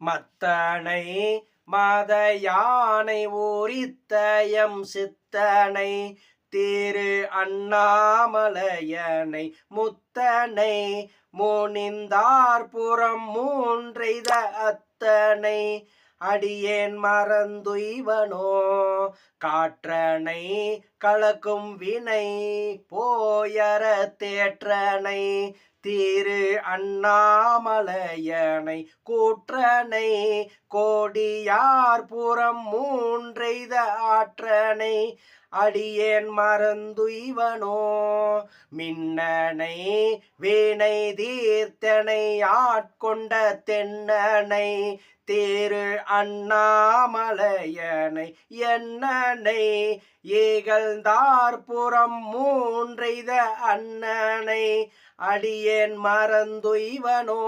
மத்தனை மத யானை ஊரித்தயம் சித்தனை திரு அண்ணாமலையனை முத்தனை முனிந்தார்புறம் மூன்றெய்த அத்தனை அடியேன் மறந்துய்வனோ காற்றனை கலக்கும் வினை போயற தேற்றனை திரு அண்ணாமலையனை கூற்றனை கோடியார்புறம் மூன்றெய்த ஆற்றனை அடியேன் மறந்துய்வனோ மின்னனை வீணை தீர்த்தனை ஆட்கொண்ட தென்னனை திரு அண்ணாமலையனை என்னனை ஏகழ்ந்தார்புறம் மூன்றெய்த அண்ணனை அடியேன் மறந்துய்வனோ